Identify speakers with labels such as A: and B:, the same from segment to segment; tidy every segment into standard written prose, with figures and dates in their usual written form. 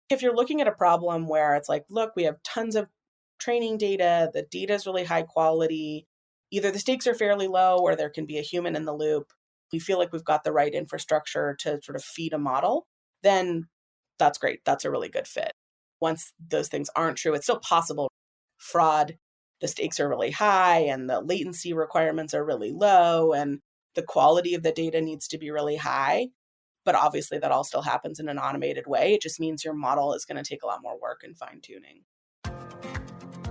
A: If you're looking at a problem where it's like, look, we have tons of training data, the data is really high quality, either the stakes are fairly low or there can be a human in the loop, we feel like we've got the right infrastructure to sort of feed a model, then that's great. That's a really good fit. Once those things aren't true, it's still possible. Fraud, the stakes are really high and the latency requirements are really low and the quality of the data needs to be really high. But obviously that all still happens in an automated way. It just means your model is going to take a lot more work and fine tuning.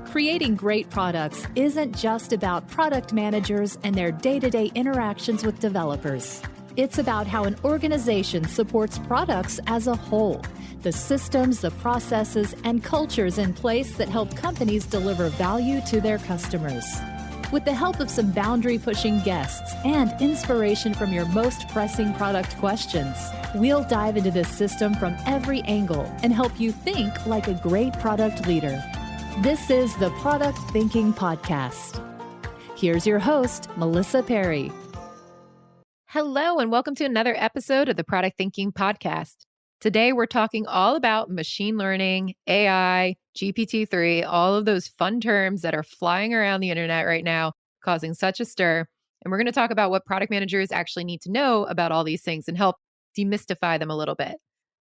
B: Creating great products isn't just about product managers and their day-to-day interactions with developers. It's about how an organization supports products as a whole, the systems, the processes, and cultures in place that help companies deliver value to their customers. With the help of some boundary-pushing guests and inspiration from your most pressing product questions, we'll dive into this system from every angle and help you think like a great product leader. This is the Product Thinking Podcast. Here's your host, Melissa Perri.
C: Hello, and welcome to another episode of the Product Thinking Podcast. Today, we're talking all about machine learning, AI, GPT-3, all of those fun terms that are flying around the internet right now, causing such a stir. And we're going to talk about what product managers actually need to know about all these things and help demystify them a little bit.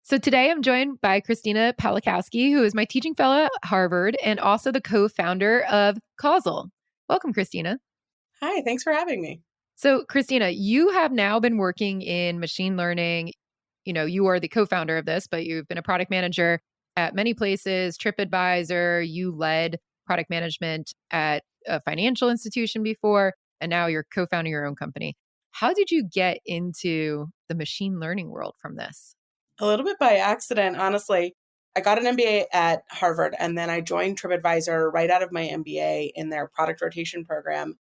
C: So today I'm joined by Christina Pawlikowski, who is my teaching fellow at Harvard and also the co-founder of Causal. Welcome, Christina.
A: Hi, thanks for having me.
C: So Christina, you have now been working in machine learning. You know, you are the co-founder of this, but you've been a product manager at many places, TripAdvisor, you led product management at a financial institution before, and now you're co-founding your own company. How did you get into the machine learning world from this?
A: A little bit by accident, honestly. I got an MBA at Harvard, and then I joined TripAdvisor right out of my MBA in their product rotation program.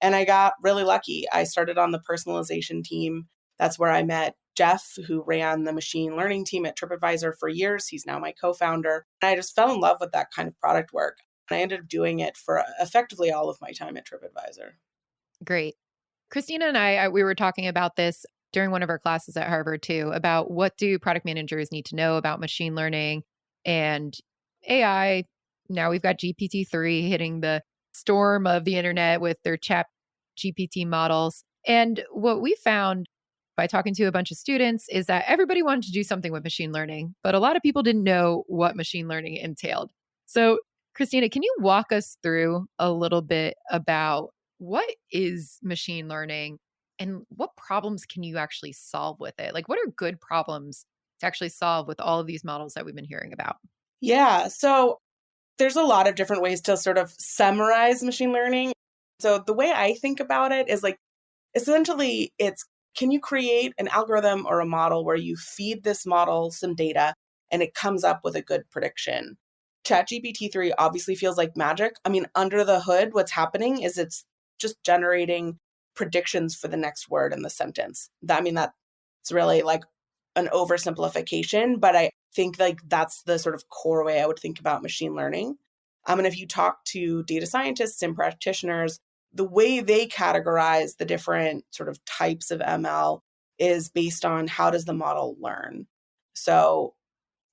A: And I got really lucky. I started on the personalization team. That's where I met Jeff, who ran the machine learning team at TripAdvisor for years. He's now my co-founder. And I just fell in love with that kind of product work. And I ended up doing it for effectively all of my time at TripAdvisor.
C: Great. Christina and I, we were talking about this during one of our classes at Harvard too, about what do product managers need to know about machine learning and AI. Now we've got GPT-3 hitting the storm of the internet with their chat GPT models. And what we found by talking to a bunch of students is that everybody wanted to do something with machine learning, but a lot of people didn't know what machine learning entailed. So Christina, can you walk us through a little bit about what is machine learning and what problems can you actually solve with it? Like, what are good problems to actually solve with all of these models that we've been hearing about?
A: Yeah, so there's a lot of different ways to sort of summarize machine learning. So the way I think about it is like, essentially, it's can you create an algorithm or a model where you feed this model some data and it comes up with a good prediction? ChatGPT-3 obviously feels like magic. I mean, under the hood, what's happening is it's just generating predictions for the next word in the sentence. I mean, that's really like an oversimplification, but I think like that's the sort of core way I would think about machine learning. And if you talk to data scientists and practitioners, the way they categorize the different sort of types of ML is based on how does the model learn. So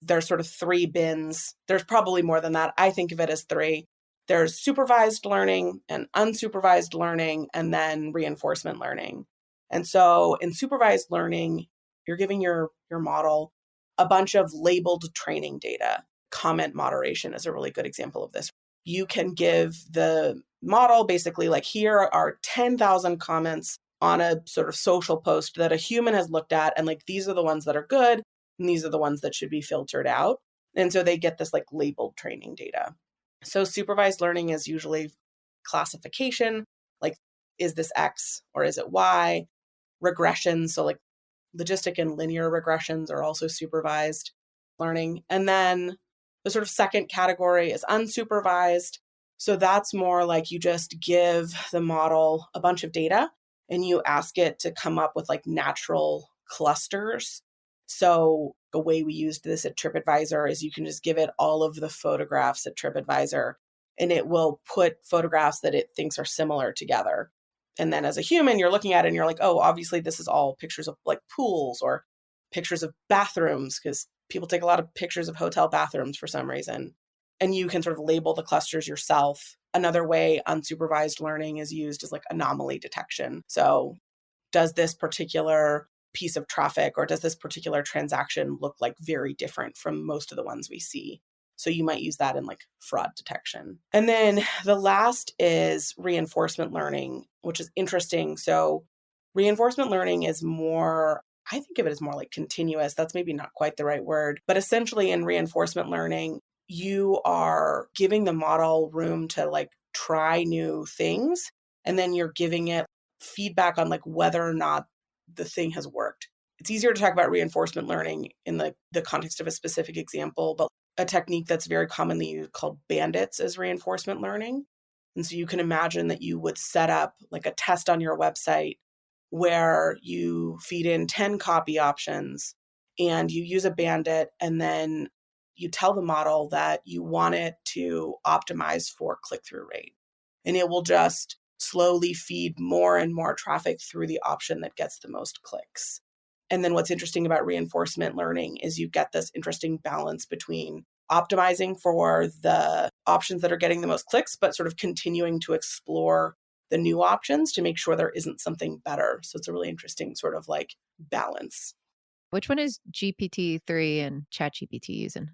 A: there's sort of three bins. There's probably more than that. I think of it as three. There's supervised learning and unsupervised learning, and then reinforcement learning. And so in supervised learning, you're giving your model a bunch of labeled training data. Comment moderation is a really good example of this. You can give the model basically like, here are 10,000 comments on a sort of social post that a human has looked at, and like these are the ones that are good, and these are the ones that should be filtered out. And so they get this like labeled training data. So supervised learning is usually classification, like is this X or is it Y? Regression, so like logistic and linear regressions are also supervised learning. And then the sort of second category is unsupervised. So that's more like you just give the model a bunch of data and you ask it to come up with like natural clusters. So the way we used this at TripAdvisor is you can just give it all of the photographs at TripAdvisor and it will put photographs that it thinks are similar together. And then as a human, you're looking at it and you're like, oh, obviously this is all pictures of like pools or pictures of bathrooms because people take a lot of pictures of hotel bathrooms for some reason, and you can sort of label the clusters yourself. Another way unsupervised learning is used is like anomaly detection. So does this particular piece of traffic or does this particular transaction look like very different from most of the ones we see? So you might use that in like fraud detection. And then the last is reinforcement learning, which is interesting. So reinforcement learning is more, I think of it as more like continuous. That's maybe not quite the right word, but essentially in reinforcement learning, you are giving the model room to like try new things, and then you're giving it feedback on like whether or not the thing has worked. It's easier to talk about reinforcement learning in the context of a specific example, but a technique that's very commonly used called bandits is reinforcement learning. And so you can imagine that you would set up like a test on your website where you feed in 10 copy options and you use a bandit, and then you tell the model that you want it to optimize for click-through rate. And it will just slowly feed more and more traffic through the option that gets the most clicks. And then what's interesting about reinforcement learning is you get this interesting balance between optimizing for the options that are getting the most clicks, but sort of continuing to explore the new options to make sure there isn't something better. So it's a really interesting sort of like balance.
C: Which one is GPT-3 and ChatGPT using?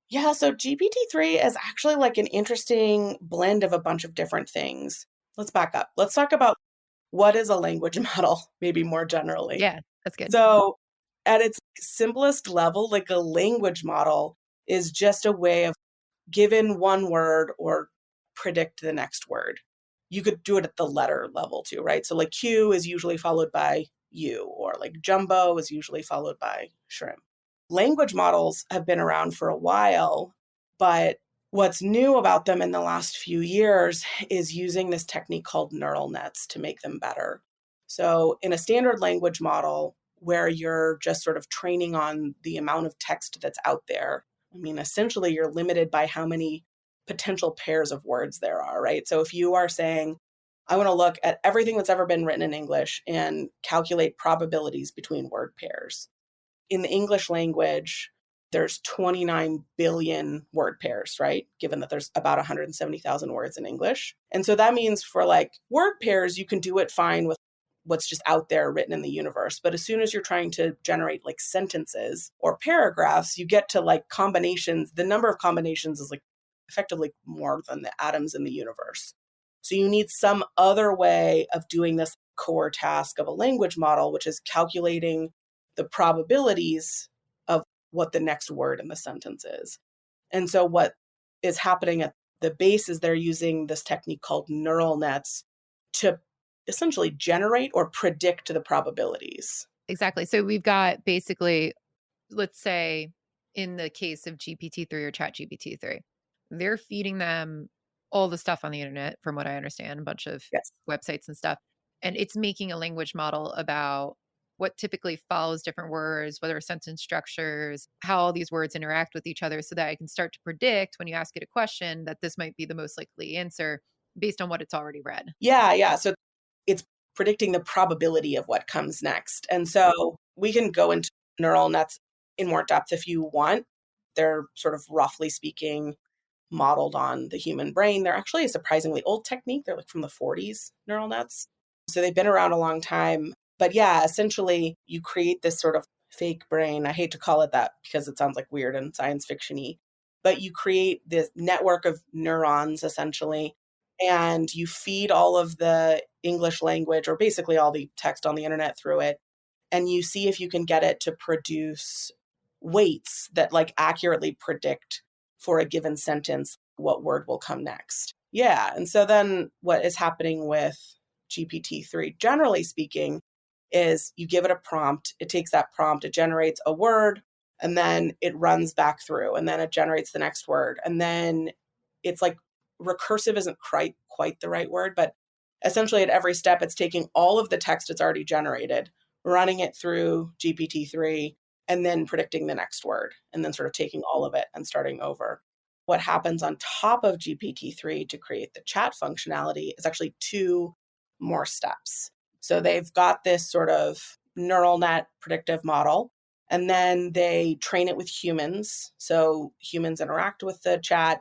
A: Yeah, so GPT-3 is actually like an interesting blend of a bunch of different things. Let's back up. Let's talk about what is a language model, maybe more generally.
C: Yeah, that's good.
A: So, at its simplest level, like a language model is just a way of given one word or predict the next word. You could do it at the letter level too, right? So, like Q is usually followed by U, or like jumbo is usually followed by shrimp. Language models have been around for a while, but what's new about them in the last few years is using this technique called neural nets to make them better. So, in a standard language model where you're just sort of training on the amount of text that's out there, I mean, essentially, you're limited by how many potential pairs of words there are, right? So, if you are saying, I want to look at everything that's ever been written in English and calculate probabilities between word pairs. In the English language, there's 29 billion word pairs, right? Given that there's about 170,000 words in English. And so that means for like word pairs, you can do it fine with what's just out there written in the universe. But as soon as you're trying to generate like sentences or paragraphs, you get to like combinations. The number of combinations is like effectively more than the atoms in the universe. So you need some other way of doing this core task of a language model, which is calculating the probabilities of what the next word in the sentence is. And so what is happening at the base is they're using this technique called neural nets to essentially generate or predict the probabilities.
C: Exactly. So we've got basically, let's say in the case of GPT-3 or ChatGPT-3, they're feeding them all the stuff on the internet, from what I understand, a bunch of
A: Yes.
C: websites and stuff. And it's making a language model about what typically follows different words, whether sentence structures, how all these words interact with each other, so that I can start to predict when you ask it a question that this might be the most likely answer based on what it's already read.
A: Yeah. So it's predicting the probability of what comes next. And so we can go into neural nets in more depth if you want. They're sort of roughly speaking modeled on the human brain. They're actually a surprisingly old technique. They're like from the 40s, neural nets. So they've been around a long time. But yeah, essentially you create this sort of fake brain. I hate to call it that because it sounds like weird and science fiction-y, but you create this network of neurons essentially, and you feed all of the English language or basically all the text on the internet through it. And you see if you can get it to produce weights that like accurately predict for a given sentence what word will come next. Yeah. And so then what is happening with GPT-3, generally speaking, is you give it a prompt, it takes that prompt, it generates a word, and then it runs back through, and then it generates the next word. And then it's like recursive isn't quite the right word, but essentially at every step, it's taking all of the text it's already generated, running it through GPT-3, and then predicting the next word, and then sort of taking all of it and starting over. What happens on top of GPT-3 to create the chat functionality is actually two more steps. So they've got this sort of neural net predictive model, And then they train it with humans. So humans interact with the chat,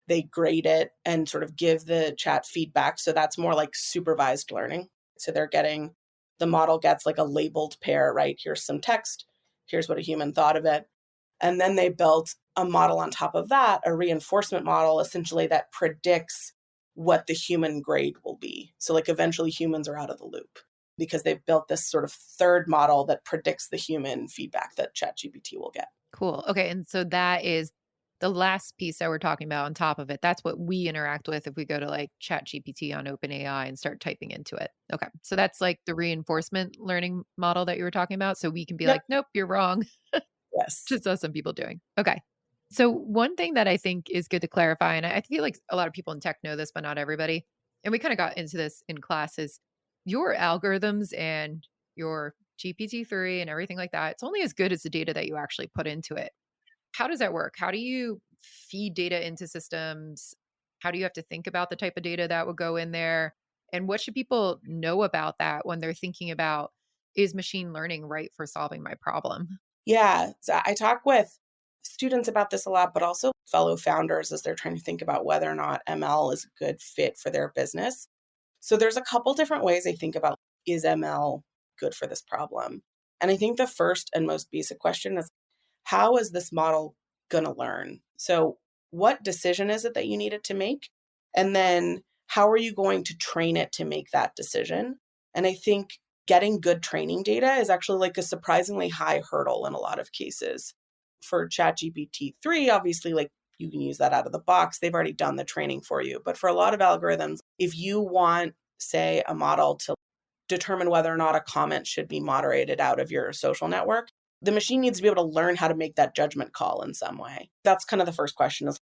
A: they grade it and sort of give the chat feedback. So that's more like supervised learning. So the model gets like a labeled pair, right? Here's some text, here's what a human thought of it. And then they built a model on top of that, a reinforcement model, essentially that predicts what the human grade will be. So like eventually humans are out of the loop because they've built this sort of third model that predicts the human feedback that ChatGPT will get.
C: Cool. Okay. And so that is the last piece that we're talking about on top of it. That's what we interact with if we go to like Chat GPT on OpenAI and start typing into it. Okay. So that's like the reinforcement learning model that you were talking about. So we can be
A: Yep.
C: like, nope, you're wrong.
A: Yes.
C: Just saw some people doing. Okay. So one thing that I think is good to clarify, and I feel like a lot of people in tech know this, but not everybody. And we kind of got into this in classes. Your algorithms and your GPT-3 and everything like that, it's only as good as the data that you actually put into it. How does that work? How do you feed data into systems? How do you have to think about the type of data that would go in there? And what should people know about that when they're thinking about, is machine learning right for solving my problem?
A: Yeah. So I talk with students about this a lot, but also fellow founders as they're trying to think about whether or not ML is a good fit for their business. So there's a couple different ways I think about, is ML good for this problem? And I think the first and most basic question is, how is this model going to learn? So what decision is it that you need it to make? And then how are you going to train it to make that decision? And I think getting good training data is actually like a surprisingly high hurdle in a lot of cases. For ChatGPT 3, obviously, like you can use that out of the box. They've already done the training for you. But for a lot of algorithms, if you want, say, a model to determine whether or not a comment should be moderated out of your social network, the machine needs to be able to learn how to make that judgment call in some way. That's kind of the first question, is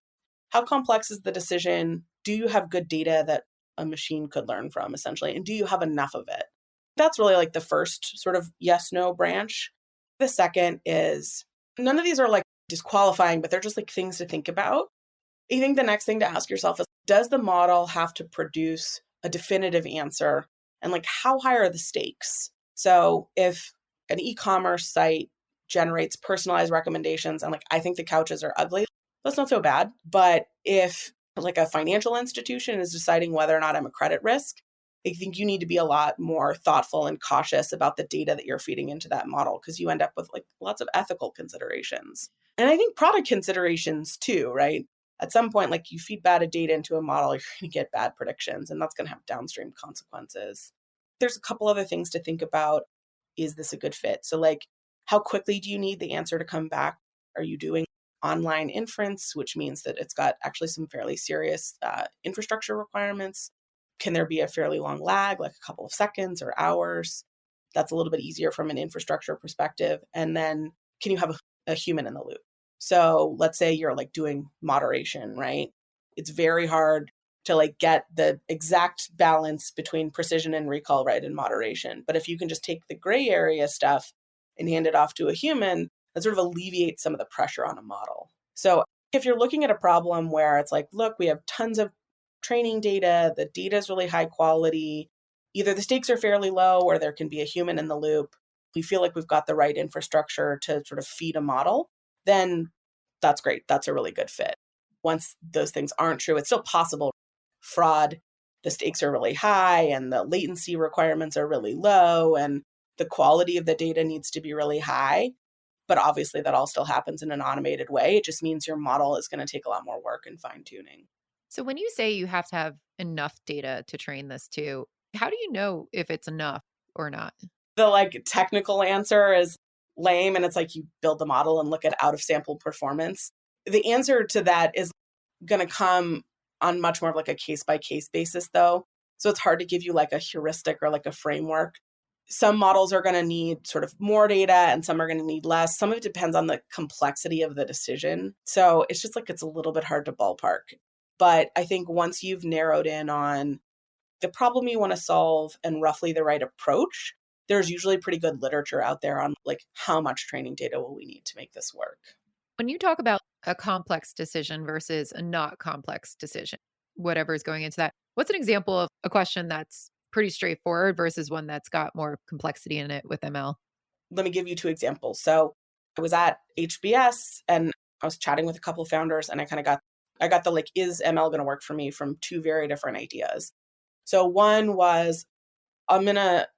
A: how complex is the decision? Do you have good data that a machine could learn from, essentially? And do you have enough of it? That's really like the first sort of yes, no branch. The second is, none of these are like disqualifying, but they're just like things to think about. I think the next thing to ask yourself is, does the model have to produce a definitive answer? And like, how high are the stakes? So if an e-commerce site generates personalized recommendations and like, I think the couches are ugly, that's not so bad. But if like a financial institution is deciding whether or not I'm a credit risk, I think you need to be a lot more thoughtful and cautious about the data that you're feeding into that model, because you end up with like lots of ethical considerations. And I think product considerations too, right? At some point, like you feed bad data into a model, you're going to get bad predictions, and that's going to have downstream consequences. There's a couple other things to think about. Is this a good fit? So like, how quickly do you need the answer to come back? Are you doing online inference, which means that it's got actually some fairly serious infrastructure requirements? Can there be a fairly long lag, like a couple of seconds or hours? That's a little bit easier from an infrastructure perspective. And then can you have a human in the loop? So let's say you're like doing moderation, right? It's very hard to like get the exact balance between precision and recall right in moderation. But if you can just take the gray area stuff and hand it off to a human, that sort of alleviates some of the pressure on a model. So if you're looking at a problem where it's like, look, we have tons of training data, the data is really high quality, either the stakes are fairly low or there can be a human in the loop, we feel like we've got the right infrastructure to sort of feed a model, then that's great. That's a really good fit. Once those things aren't true, it's still possible. Fraud, the stakes are really high and the latency requirements are really low and the quality of the data needs to be really high. But obviously that all still happens in an automated way. It just means your model is going to take a lot more work and fine tuning.
C: So when you say you have to have enough data to train this to, how do you know if it's enough or not?
A: The like technical answer is lame, and it's like you build the model and look at out of sample performance. The answer to that is going to come on much more of like a case by case basis though. So it's hard to give you like a heuristic or like a framework. Some models are going to need sort of more data and some are going to need less. Some of it depends on the complexity of the decision. So it's just like, it's a little bit hard to ballpark. But I think once you've narrowed in on the problem you want to solve and roughly the right approach, there's usually pretty good literature out there on like how much training data will we need to make this work.
C: When you talk about a complex decision versus a not complex decision, whatever is going into that, what's an example of a question that's pretty straightforward versus one that's got more complexity in it with ML?
A: Let me give you two examples. So I was at HBS and I was chatting with a couple of founders and I got the like, is ML going to work for me from two very different ideas. So one was, I'm going to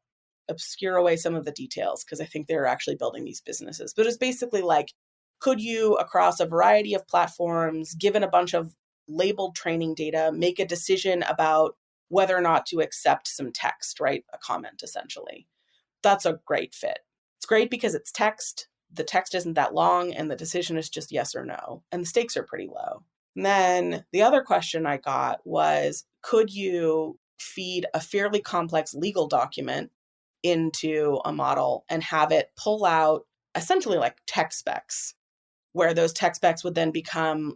A: obscure away some of the details because I think they're actually building these businesses. But it's basically like, could you, across a variety of platforms, given a bunch of labeled training data, make a decision about whether or not to accept some text, right? A comment, essentially. That's a great fit. It's great because it's text. The text isn't that long and the decision is just yes or no. And the stakes are pretty low. And then the other question I got was, could you feed a fairly complex legal document into a model and have it pull out essentially like tech specs, where those tech specs would then become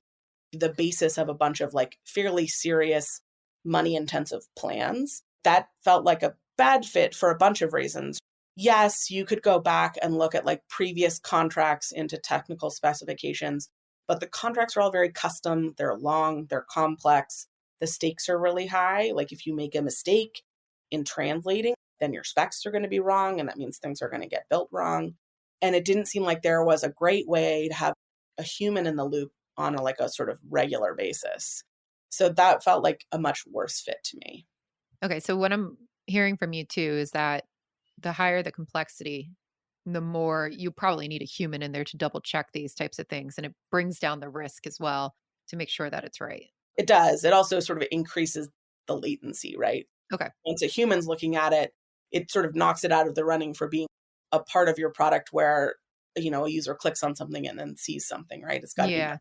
A: the basis of a bunch of like fairly serious money intensive plans? That felt like a bad fit for a bunch of reasons. Yes, you could go back and look at like previous contracts into technical specifications, but the contracts are all very custom. They're long, they're complex. The stakes are really high. Like if you make a mistake in translating, then your specs are going to be wrong. And that means things are going to get built wrong. And it didn't seem like there was a great way to have a human in the loop on a sort of regular basis. So that felt like a much worse fit to me.
C: Okay. So what I'm hearing from you too is that the higher the complexity, the more you probably need a human in there to double check these types of things. And it brings down the risk as well to make sure that it's right.
A: It does. It also sort of increases the latency, right?
C: Okay.
A: Once a human's looking at it, it sort of knocks it out of the running for being a part of your product where, a user clicks on something and then sees something, right? It's got to be
C: Yeah.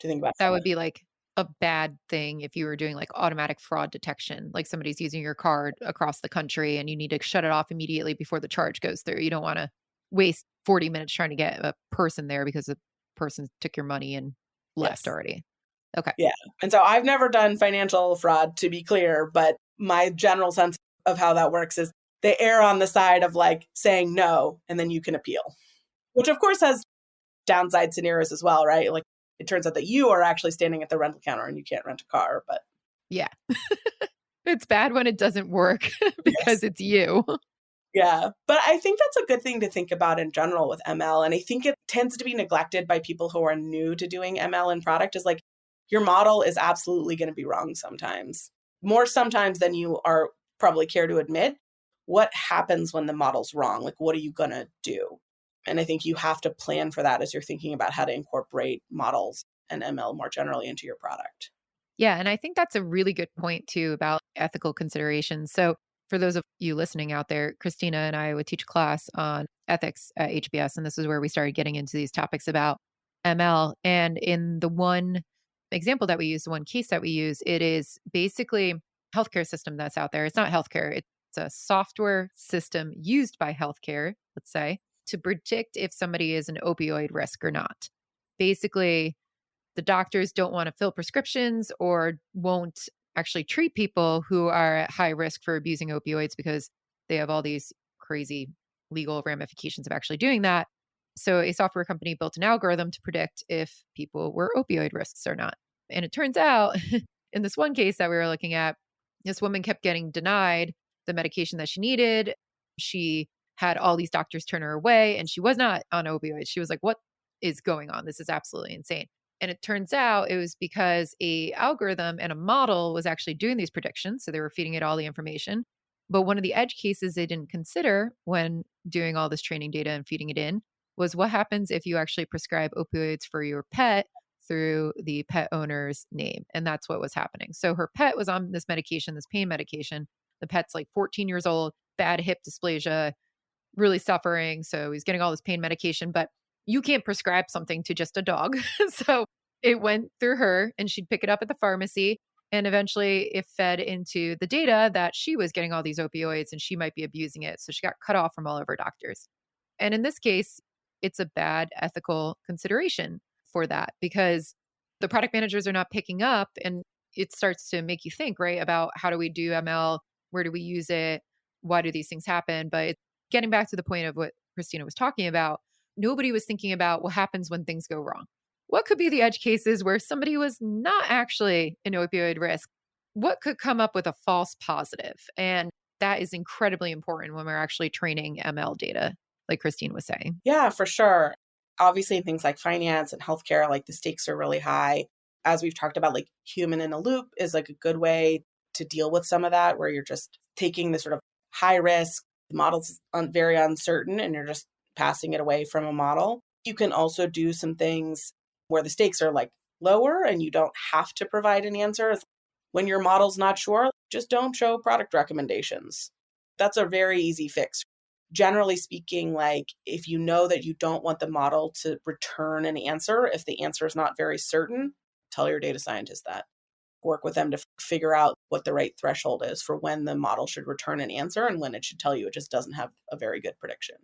A: to think about
C: That would be like a bad thing if you were doing like automatic fraud detection, like somebody's using your card across the country and you need to shut it off immediately before the charge goes through. You don't want to waste 40 minutes trying to get a person there because the person took your money and left
A: Yes.
C: already. Okay.
A: Yeah. And so I've never done financial fraud, to be clear, but my general sense of how that works is they err on the side of like saying no, and then you can appeal, which of course has downside scenarios as well, right? Like it turns out that you are actually standing at the rental counter and you can't rent a car, but
C: Yeah. It's bad when it doesn't work because
A: yes.
C: it's you.
A: Yeah. But I think that's a good thing to think about in general with ML. And I think it tends to be neglected by people who are new to doing ML in product is like your model is absolutely going to be wrong sometimes. More sometimes than you are probably care to admit. What happens when the model's wrong? Like, what are you going to do? And I think you have to plan for that as you're thinking about how to incorporate models and ML more generally into your product.
C: Yeah. And I think that's a really good point too about ethical considerations. So, for those of you listening out there, Christina and I would teach a class on ethics at HBS. And this is where we started getting into these topics about ML. And in the one example that we use, the one case that we use, it is basically healthcare system that's out there. It's not healthcare, it's a software system used by healthcare, let's say, to predict if somebody is an opioid risk or not. Basically, the doctors don't want to fill prescriptions or won't actually treat people who are at high risk for abusing opioids because they have all these crazy legal ramifications of actually doing that. So a software company built an algorithm to predict if people were opioid risks or not. And it turns out in this one case that we were looking at, this woman kept getting denied the medication that she needed. She had all these doctors turn her away and she was not on opioids. She was like, what is going on? This is absolutely insane. And it turns out it was because a algorithm and a model was actually doing these predictions. So they were feeding it all the information. But one of the edge cases they didn't consider when doing all this training data and feeding it in was what happens if you actually prescribe opioids for your pet through the pet owner's name. And that's what was happening. So her pet was on this medication, this pain medication. The pet's like 14 years old, bad hip dysplasia, really suffering. So he's getting all this pain medication, but you can't prescribe something to just a dog. So it went through her and she'd pick it up at the pharmacy. And eventually it fed into the data that she was getting all these opioids and she might be abusing it. So she got cut off from all of her doctors. And in this case, it's a bad ethical consideration for that because the product managers are not picking up and it starts to make you think, right, about how do we do ML? Where do we use it? Why do these things happen? But it's getting back to the point of what Christina was talking about, nobody was thinking about what happens when things go wrong. What could be the edge cases where somebody was not actually an opioid risk? What could come up with a false positive? And that is incredibly important when we're actually training ML data. like Christine was saying?
A: Yeah, for sure. Obviously, in things like finance and healthcare, like the stakes are really high. As we've talked about, like human in the loop is like a good way to deal with some of that, where you're just taking the sort of high risk, the model's very uncertain, and you're just passing it away from a model. You can also do some things where the stakes are like lower and you don't have to provide an answer. When your model's not sure, just don't show product recommendations. That's a very easy fix. Generally speaking, like if you know that you don't want the model to return an answer, if the answer is not very certain, tell your data scientist that. Work with them to figure out what the right threshold is for when the model should return an answer and when it should tell you it just doesn't have a very good prediction.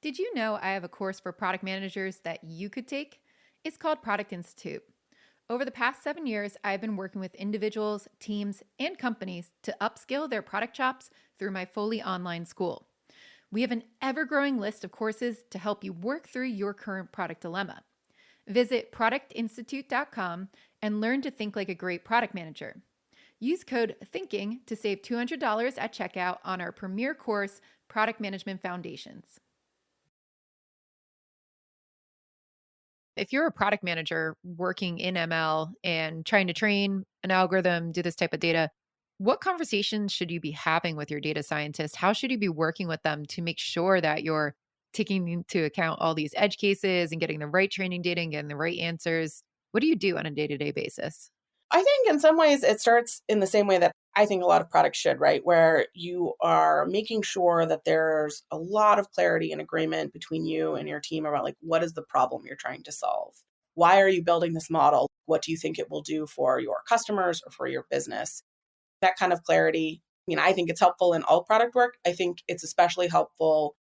C: Did you know I have a course for product managers that you could take? It's called Product Institute. Over the past 7 years, I've been working with individuals, teams, and companies to upskill their product chops through my fully online school. We have an ever-growing list of courses to help you work through your current product dilemma. Visit productinstitute.com and learn to think like a great product manager. Use code THINKING to save $200 at checkout on our premier course, Product Management Foundations. If you're a product manager working in ML and trying to train an algorithm, do this type of data, what conversations should you be having with your data scientist? How should you be working with them to make sure that you're taking into account all these edge cases and getting the right training data and getting the right answers? What do you do on a day-to-day basis?
A: I think in some ways it starts in the same way that I think a lot of products should, right? Where you are making sure that there's a lot of clarity and agreement between you and your team about like, what is the problem you're trying to solve? Why are you building this model? What do you think it will do for your customers or for your business? That kind of clarity. I mean, I think it's helpful in all product work. I think it's especially helpful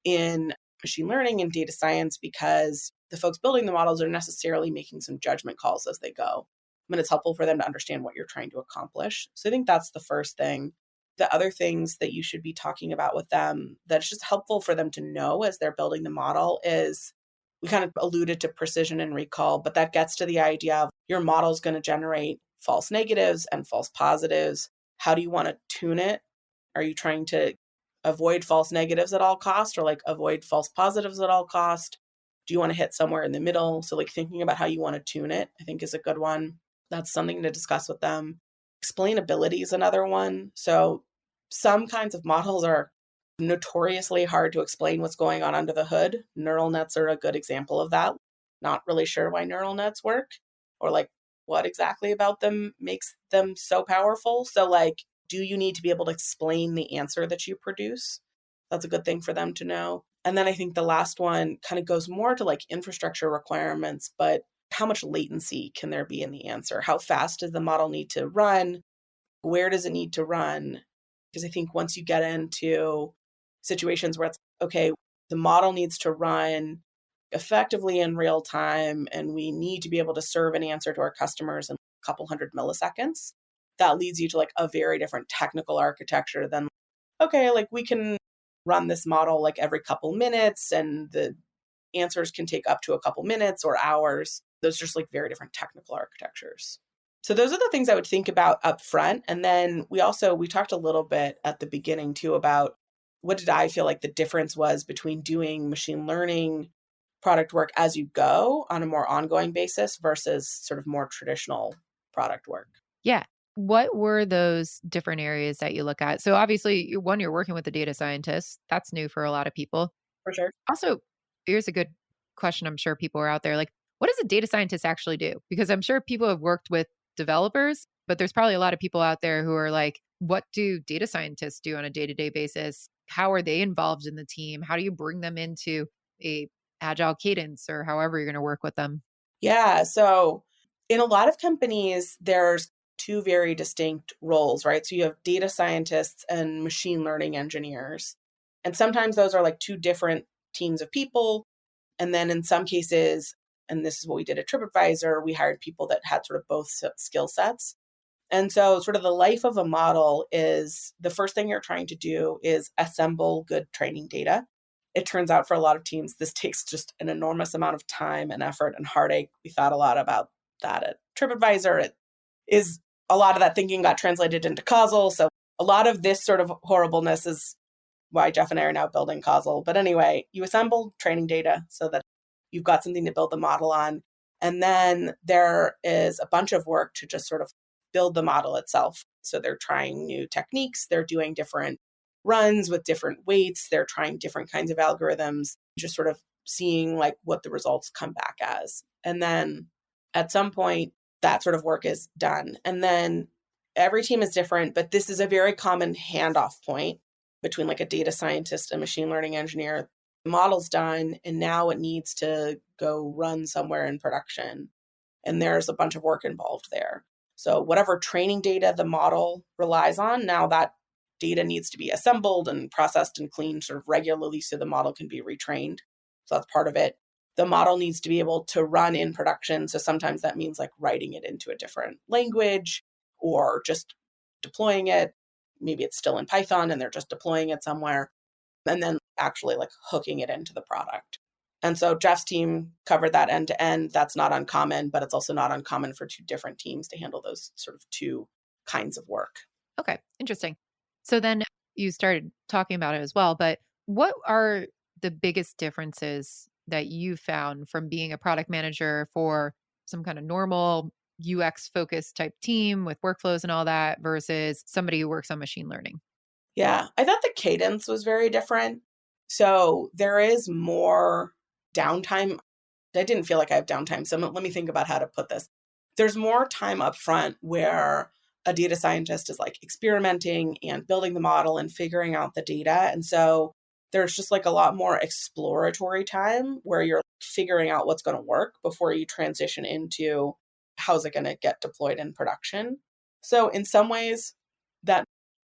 A: in machine learning and data science because the folks building the models are necessarily making some judgment calls as they go. I mean, it's helpful for them to understand what you're trying to accomplish. So I think that's the first thing. The other things that you should be talking about with them that's just helpful for them to know as they're building the model is we kind of alluded to precision and recall, but that gets to the idea of your model is going to generate false negatives and false positives. How do you want to tune it? Are you trying to avoid false negatives at all cost or like avoid false positives at all cost? Do you want to hit somewhere in the middle? So like thinking about how you want to tune it, I think is a good one. That's something to discuss with them. Explainability is another one. So some kinds of models are notoriously hard to explain what's going on under the hood. Neural nets are a good example of that. Not really sure why neural nets work or like what exactly about them makes them so powerful. So like, do you need to be able to explain the answer that you produce? That's a good thing for them to know. And then I think the last one kind of goes more to like infrastructure requirements, but how much latency can there be in the answer? How fast does the model need to run? Where does it need to run? Because I think once you get into situations where it's, okay, the model needs to run effectively in real time, and we need to be able to serve an answer to our customers in a couple hundred milliseconds, that leads you to like a very different technical architecture than, okay, like we can run this model like every couple minutes and the answers can take up to a couple minutes or hours. Those are just like very different technical architectures. So those are the things I would think about up front. And then we talked a little bit at the beginning too about what did I feel like the difference was between doing machine learning product work as you go on a more ongoing basis versus sort of more traditional product work.
C: Yeah. What were those different areas that you look at? So obviously, one, you're working with a data scientist. That's new for a lot of people.
A: For sure.
C: Also, here's a good question. I'm sure people are out there like, what does a data scientist actually do? Because I'm sure people have worked with developers, but there's probably a lot of people out there who are like, what do data scientists do on a day-to-day basis? How are they involved in the team? How do you bring them into a agile cadence or however you're going to work with them?
A: Yeah. So in a lot of companies, there's two very distinct roles, right? So you have data scientists and machine learning engineers. And sometimes those are like two different teams of people. And then in some cases, and this is what we did at TripAdvisor, we hired people that had sort of both skill sets. And so sort of the life of a model is the first thing you're trying to do is assemble good training data. It turns out for a lot of teams, this takes just an enormous amount of time and effort and heartache. We thought a lot about that at TripAdvisor. It is a lot of that thinking got translated into Causal. So a lot of this sort of horribleness is why Jeff and I are now building Causal. But anyway, you assemble training data so that you've got something to build the model on. And then there is a bunch of work to just sort of build the model itself. So they're trying new techniques, they're doing different runs with different weights, they're trying different kinds of algorithms, just sort of seeing like what the results come back as. And then at some point, that sort of work is done. And then every team is different, but this is a very common handoff point between like a data scientist and machine learning engineer. The model's done, and now it needs to go run somewhere in production. And there's a bunch of work involved there. So whatever training data the model relies on, now that data needs to be assembled and processed and cleaned sort of regularly so the model can be retrained. So that's part of it. The model needs to be able to run in production. So sometimes that means like writing it into a different language or just deploying it. Maybe it's still in Python and they're just deploying it somewhere, and then actually like hooking it into the product. And so Jeff's team covered that end to end. That's not uncommon, but it's also not uncommon for two different teams to handle those sort of two kinds of work.
C: Okay, interesting. So then you started talking about it as well, but what are the biggest differences that you found from being a product manager for some kind of normal UX focused type team with workflows and all that versus somebody who works on machine learning?
A: Yeah, I thought the cadence was very different. So there is more downtime. I didn't feel like I have downtime. So let me think about how to put this. There's more time up front where a data scientist is like experimenting and building the model and figuring out the data. And so there's just like a lot more exploratory time where you're figuring out what's going to work before you transition into how's it going to get deployed in production. So in some ways, that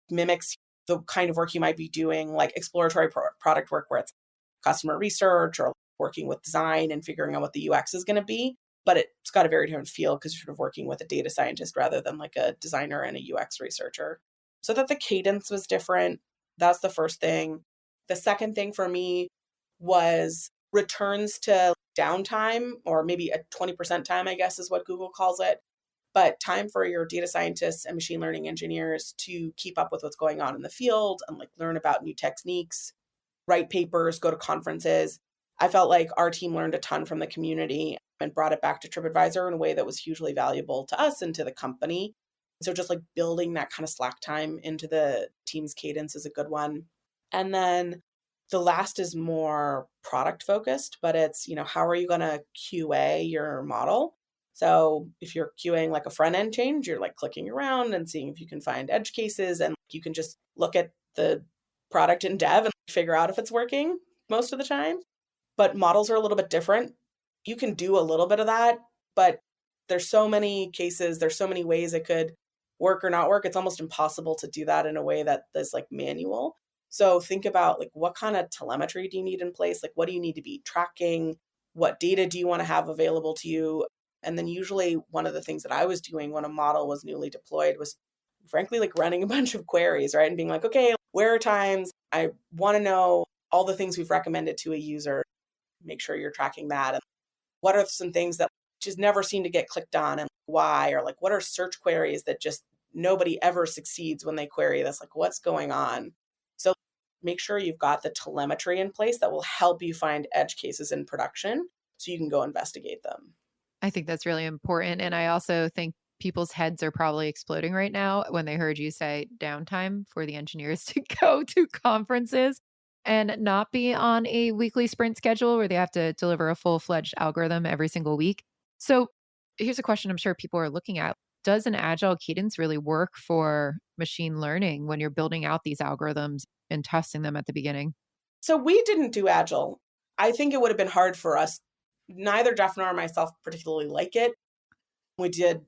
A: mimics the kind of work you might be doing, like exploratory product work where it's customer research or working with design and figuring out what the UX is going to be. But it's got a very different feel because you're sort of working with a data scientist rather than like a designer and a UX researcher. So that the cadence was different. That's the first thing. The second thing for me was returns to downtime, or maybe a 20% time, I guess is what Google calls it. But time for your data scientists and machine learning engineers to keep up with what's going on in the field and like learn about new techniques, write papers, go to conferences. I felt like our team learned a ton from the community and brought it back to TripAdvisor in a way that was hugely valuable to us and to the company. So just like building that kind of slack time into the team's cadence is a good one. And then the last is more product focused, but it's, how are you going to QA your model? So if you're QAing like a front end change, you're like clicking around and seeing if you can find edge cases, and you can just look at the product in dev and figure out if it's working most of the time. But models are a little bit different. You can do a little bit of that, but there's so many cases, there's so many ways it could work or not work. It's almost impossible to do that in a way that is like manual. So think about like what kind of telemetry do you need in place? Like what do you need to be tracking? What data do you want to have available to you? And then usually one of the things that I was doing when a model was newly deployed was frankly like running a bunch of queries, right? And being like, okay, where are times? I want to know all the things we've recommended to a user. Make sure you're tracking that. And what are some things that just never seem to get clicked on and why? Or like, what are search queries that just nobody ever succeeds when they query this? Like, what's going on? So make sure you've got the telemetry in place that will help you find edge cases in production so you can go investigate them.
C: I think that's really important. And I also think people's heads are probably exploding right now when they heard you say downtime for the engineers to go to conferences and not be on a weekly sprint schedule where they have to deliver a full-fledged algorithm every single week. So here's a question I'm sure people are looking at. Does an agile cadence really work for machine learning when you're building out these algorithms and testing them at the beginning?
A: So we didn't do agile. I think it would have been hard for us. Neither Jeff nor myself particularly like it. We did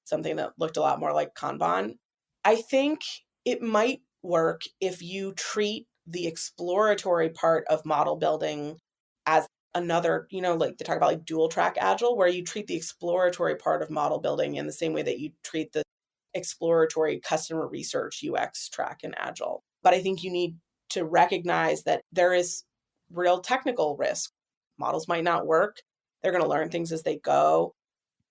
A: something that looked a lot more like Kanban. I think it might work if you treat the exploratory part of model building as another, like they talk about like dual track agile, where you treat the exploratory part of model building in the same way that you treat the exploratory customer research UX track in agile. But I think you need to recognize that there is real technical risk. Models might not work. They're going to learn things as they go.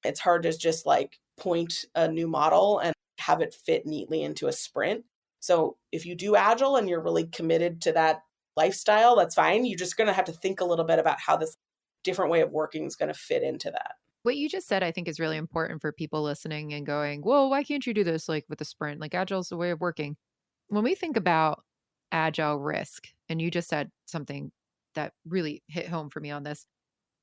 A: It's hard to just like point a new model and have it fit neatly into a sprint. So if you do Agile and you're really committed to that lifestyle, that's fine. You're just going to have to think a little bit about how this different way of working is going to fit into that.
C: What you just said, I think, is really important for people listening and going, well, why can't you do this like with a sprint? Like Agile's the way of working. When we think about Agile risk, and you just said something that really hit home for me on this.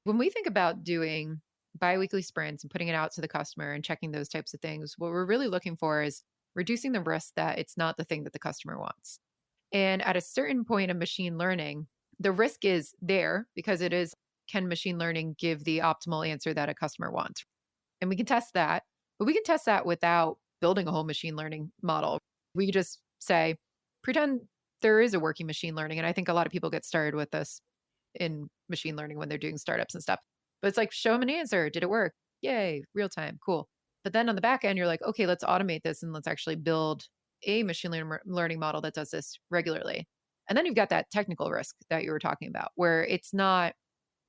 C: When we think about doing biweekly sprints and putting it out to the customer and checking those types of things, what we're really looking for is reducing the risk that it's not the thing that the customer wants. And at a certain point of machine learning, the risk is there because it is, can machine learning give the optimal answer that a customer wants? And we can test that, but we can test that without building a whole machine learning model. We just say, pretend there is a working machine learning. And I think a lot of people get started with this in machine learning when they're doing startups and stuff. But it's like, show them an answer. Did it work? Yay, real time. Cool. But then on the back end, you're like, okay, let's automate this and let's actually build a machine learning model that does this regularly. And then you've got that technical risk that you were talking about, where it's not,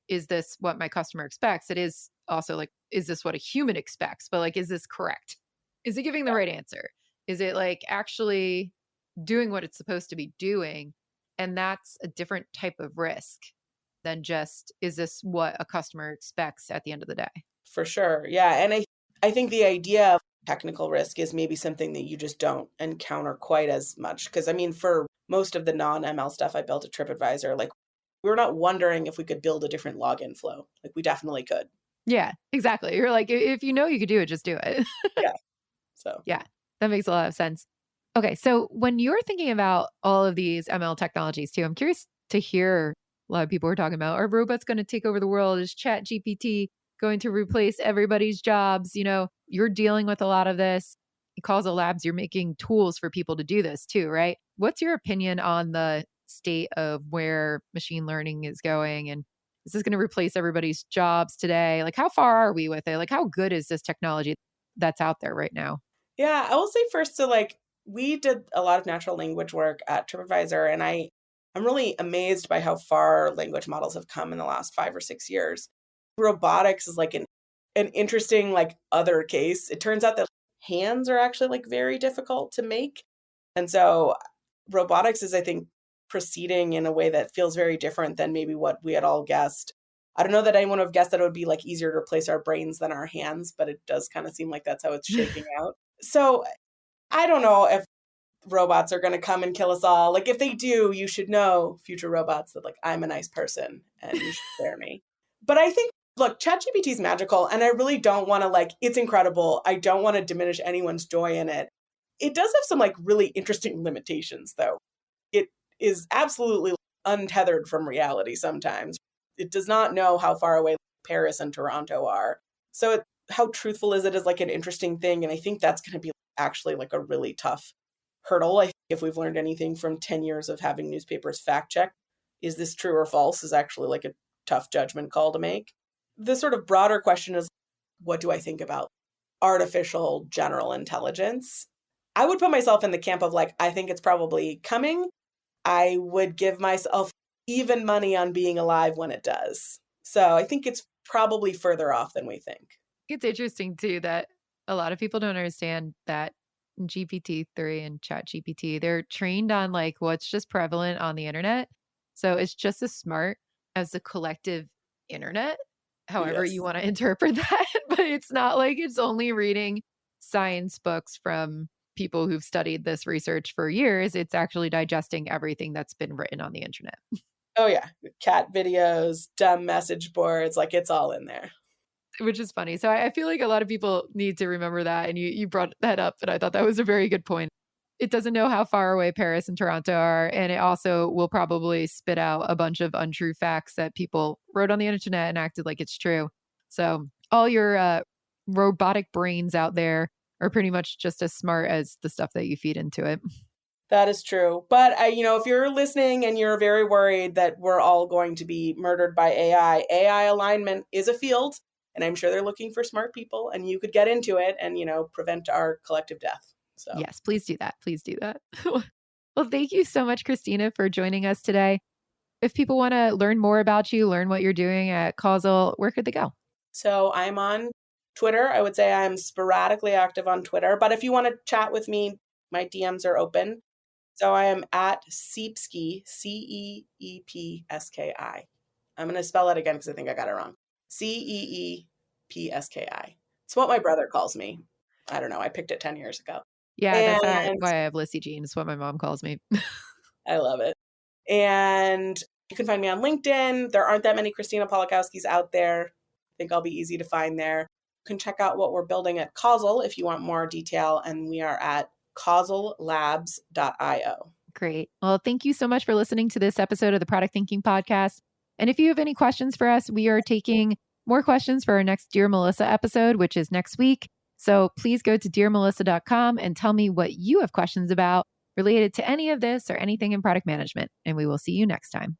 C: is this what my customer expects? It is also like, is this what a human expects? But like, is this correct? Is it giving the right answer? Is it like actually doing what it's supposed to be doing? And that's a different type of risk than just, is this what a customer expects at the end of the day?
A: For sure. Yeah. And I think the idea of technical risk is maybe something that you just don't encounter quite as much. Because I mean, for most of the non-ML stuff I built at TripAdvisor, like we were not wondering if we could build a different login flow. Like we definitely could.
C: Yeah, exactly. You're like, if you know you could do it, just do it.
A: Yeah. So
C: yeah, that makes a lot of sense. Okay. So when you're thinking about all of these ML technologies too, I'm curious to hear, a lot of people are talking about, are robots going to take over the world? Is Chat GPT going to replace everybody's jobs? You know, you're dealing with a lot of this. Causal Labs, you're making tools for people to do this too, right? What's your opinion on the state of where machine learning is going? And is this going to replace everybody's jobs today? Like, how far are we with it? Like, how good is this technology that's out there right now?
A: yeah, I will say first, so like we did a lot of natural language work at TripAdvisor, and I'm really amazed by how far language models have come in the last 5 or 6 years. Robotics is like an interesting like other case. It turns out that hands are actually like very difficult to make. And so robotics is, I think, proceeding in a way that feels very different than maybe what we had all guessed. I don't know that anyone would have guessed that it would be like easier to replace our brains than our hands, but it does kind of seem like that's how it's shaking out. So I don't know if robots are going to come and kill us all. Like if they do, you should know, future robots, that like I'm a nice person and you should spare me. But I think, look, ChatGPT is magical, and I really don't want to like, it's incredible. I don't want to diminish anyone's joy in it. It does have some like really interesting limitations though. It is absolutely untethered from reality sometimes. It does not know how far away Paris and Toronto are. So how truthful is it is like an interesting thing. And I think that's going to be actually like a really tough hurdle. I think if we've learned anything from 10 years of having newspapers fact check, is this true or false, is actually like a tough judgment call to make. The sort of broader question is, what do I think about artificial general intelligence? I would put myself in the camp of like, I think it's probably coming. I would give myself even money on being alive when it does. So I think it's probably further off than we think.
C: It's interesting too that a lot of people don't understand that GPT-3 and ChatGPT, they're trained on like what's just prevalent on the internet. So it's just as smart as the collective internet, however you
A: Yes.
C: want to interpret that. But it's not like it's only reading science books from people who've studied this research for years. It's actually digesting everything that's been written on the internet.
A: Oh yeah. Cat videos, dumb message boards, like it's all in there.
C: Which is funny. So I feel like a lot of people need to remember that. And you brought that up, and I thought that was a very good point. It doesn't know how far away Paris and Toronto are. And it also will probably spit out a bunch of untrue facts that people wrote on the internet and acted like it's true. So all your robotic brains out there are pretty much just as smart as the stuff that you feed into it.
A: That is true. But if you're listening and you're very worried that we're all going to be murdered by AI alignment is a field. And I'm sure they're looking for smart people, and you could get into it and, prevent our collective death. So
C: yes, please do that. Please do that. Well, thank you so much, Christina, for joining us today. If people want to learn more about you, learn what you're doing at Causal, where could they go?
A: So I'm on Twitter. I would say I'm sporadically active on Twitter. But if you want to chat with me, my DMs are open. So I am at Ceepski, Ceepski. I'm going to spell it again because I think I got it wrong. Ceepski. It's what my brother calls me. I don't know. I picked it 10 years ago.
C: Yeah, that's
A: And
C: why I have Lissy Jean. It's what my mom calls me.
A: I love it. And you can find me on LinkedIn. There aren't that many Christina Pawlikowskis out there. I think I'll be easy to find there. You can check out what we're building at Causal if you want more detail. And we are at causallabs.io.
C: Great. Well, thank you so much for listening to this episode of the Product Thinking Podcast. And if you have any questions for us, we are taking more questions for our next Dear Melissa episode, which is next week. So please go to dearmelissa.com and tell me what you have questions about related to any of this or anything in product management. And we will see you next time.